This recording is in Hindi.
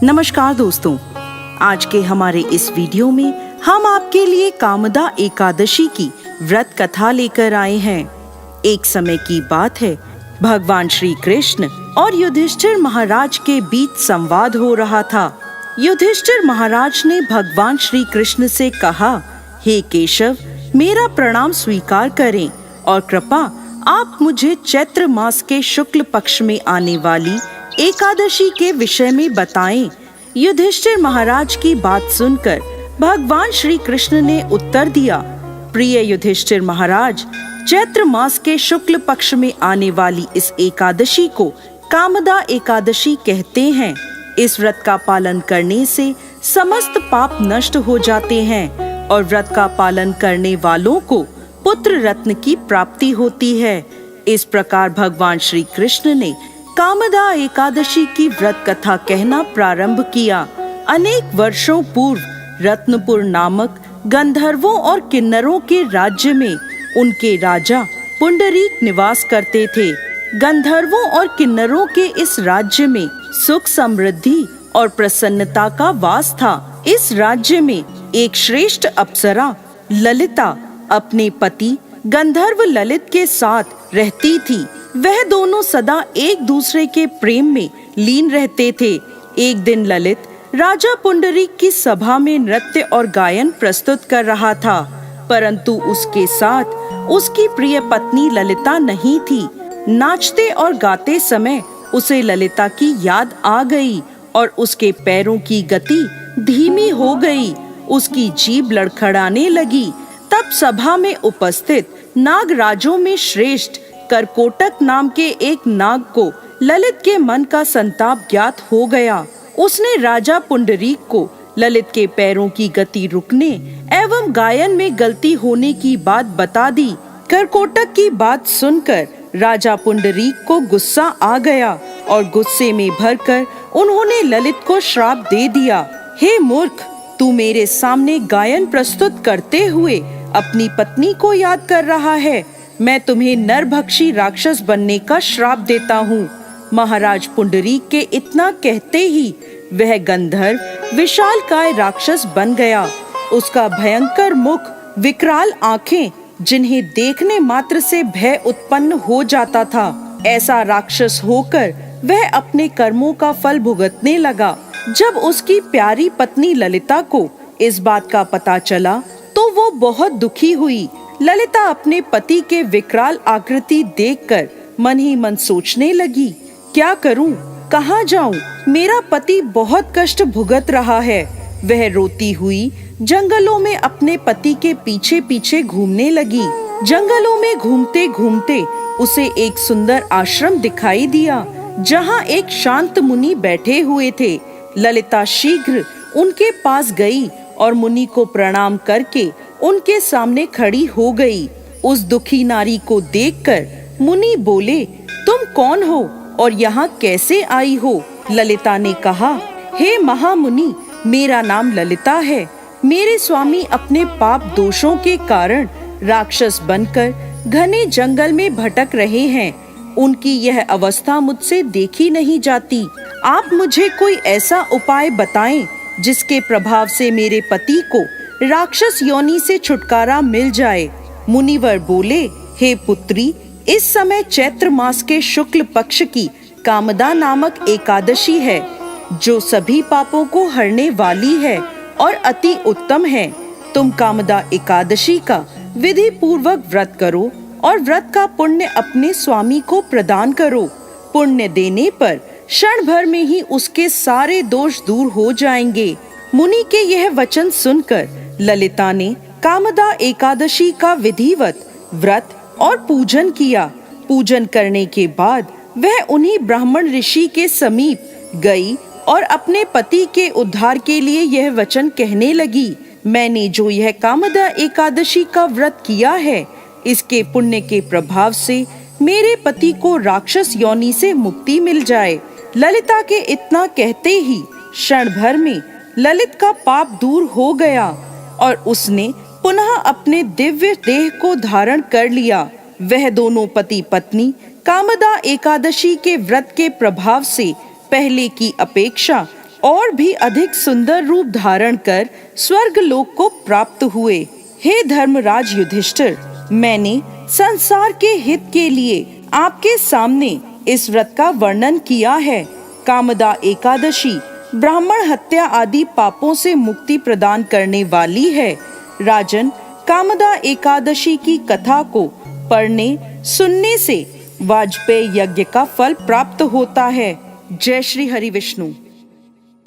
नमस्कार दोस्तों, आज के हमारे इस वीडियो में हम आपके लिए कामदा एकादशी की व्रत कथा लेकर आए हैं। एक समय की बात है, भगवान श्री कृष्ण और युधिष्ठिर महाराज के बीच संवाद हो रहा था। युधिष्ठिर महाराज ने भगवान श्री कृष्ण से कहा, हे केशव, मेरा प्रणाम स्वीकार करें और कृपा आप मुझे चैत्र मास के शुक्ल पक्ष में आने वाली एकादशी के विषय में बताएं। युधिष्ठिर महाराज की बात सुनकर भगवान श्री कृष्ण ने उत्तर दिया, प्रिय युधिष्ठिर महाराज, चैत्र मास के शुक्ल पक्ष में आने वाली इस एकादशी को कामदा एकादशी कहते हैं। इस व्रत का पालन करने से समस्त पाप नष्ट हो जाते हैं और व्रत का पालन करने वालों को पुत्र रत्न की प्राप्ति होती है। इस प्रकार भगवान श्री कृष्ण ने कामदा एकादशी की व्रत कथा कहना प्रारंभ किया। अनेक वर्षों पूर्व रत्नपुर नामक गंधर्वों और किन्नरों के राज्य में उनके राजा पुंडरीक निवास करते थे। गंधर्वों और किन्नरों के इस राज्य में सुख समृद्धि और प्रसन्नता का वास था। इस राज्य में एक श्रेष्ठ अप्सरा ललिता अपने पति गंधर्व ललित के साथ रहती थी। वह दोनों सदा एक दूसरे के प्रेम में लीन रहते थे। एक दिन ललित राजा पुंडरीक की सभा में नृत्य और गायन प्रस्तुत कर रहा था, परंतु उसके साथ उसकी प्रिय पत्नी ललिता नहीं थी। नाचते और गाते समय उसे ललिता की याद आ गई और उसके पैरों की गति धीमी हो गई। उसकी जीभ लड़खड़ाने लगी। तब सभा में उपस्थित नागराजों में श्रेष्ठ करकोटक नाम के एक नाग को ललित के मन का संताप ज्ञात हो गया। उसने राजा पुंडरीक को ललित के पैरों की गति रुकने एवं गायन में गलती होने की बात बता दी। करकोटक की बात सुनकर राजा पुंडरीक को गुस्सा आ गया और गुस्से में भरकर उन्होंने ललित को श्राप दे दिया, हे मूर्ख, तू मेरे सामने गायन प्रस्तुत करते हुए अपनी पत्नी को याद कर रहा है। मैं तुम्हें नरभक्षी राक्षस बनने का श्राप देता हूँ। महाराज पुंडरीक के इतना कहते ही वह गंधर्व विशालकाय राक्षस बन गया। उसका भयंकर मुख, विकराल आंखें, जिन्हें देखने मात्र से भय उत्पन्न हो जाता था, ऐसा राक्षस होकर वह अपने कर्मों का फल भुगतने लगा। जब उसकी प्यारी पत्नी ललिता को इस बात का पता चला तो वो बहुत दुखी हुई। ललिता अपने पति के विकराल आकृति देखकर मन ही मन सोचने लगी, क्या करूं, कहां जाऊं? मेरा पति बहुत कष्ट भुगत रहा है। वह रोती हुई जंगलों में अपने पति के पीछे पीछे घूमने लगी। जंगलों में घूमते घूमते उसे एक सुंदर आश्रम दिखाई दिया, जहां एक शांत मुनि बैठे हुए थे। ललिता शीघ्र उनके पास गई और मुनि को प्रणाम करके उनके सामने खड़ी हो गई। उस दुखी नारी को देखकर मुनि बोले, तुम कौन हो और यहाँ कैसे आई हो? ललिता ने कहा, हे महामुनि, मेरा नाम ललिता है। मेरे स्वामी अपने पाप दोषों के कारण राक्षस बनकर घने जंगल में भटक रहे हैं। उनकी यह अवस्था मुझसे देखी नहीं जाती। आप मुझे कोई ऐसा उपाय बताएं जिसके प्रभाव से मेरे पति को राक्षस योनि से छुटकारा मिल जाए। मुनिवर बोले, हे पुत्री, इस समय चैत्र मास के शुक्ल पक्ष की कामदा नामक एकादशी है, जो सभी पापों को हरने वाली है और अति उत्तम है। तुम कामदा एकादशी का विधि पूर्वक व्रत करो और व्रत का पुण्य अपने स्वामी को प्रदान करो। पुण्य देने पर क्षण भर में ही उसके सारे दोष दूर हो जाएंगे। मुनि के यह वचन सुनकर ललिता ने कामदा एकादशी का विधिवत व्रत और पूजन किया। पूजन करने के बाद वह उन्हीं ब्राह्मण ऋषि के समीप गई और अपने पति के उद्धार के लिए यह वचन कहने लगी, मैंने जो यह कामदा एकादशी का व्रत किया है, इसके पुण्य के प्रभाव से मेरे पति को राक्षस योनि से मुक्ति मिल जाए। ललिता के इतना कहते ही क्षण भर में ललित का पाप दूर हो गया और उसने पुनः अपने दिव्य देह को धारण कर लिया। वह दोनों पति पत्नी कामदा एकादशी के व्रत के प्रभाव से पहले की अपेक्षा और भी अधिक सुंदर रूप धारण कर स्वर्ग लोक को प्राप्त हुए। हे धर्मराज युधिष्ठिर, मैंने संसार के हित के लिए आपके सामने इस व्रत का वर्णन किया है। कामदा एकादशी ब्राह्मण हत्या आदि पापों से मुक्ति प्रदान करने वाली है। राजन, कामदा एकादशी की कथा को पढ़ने सुनने से वाजपेयी यज्ञ का फल प्राप्त होता है। जय श्री हरि विष्णु।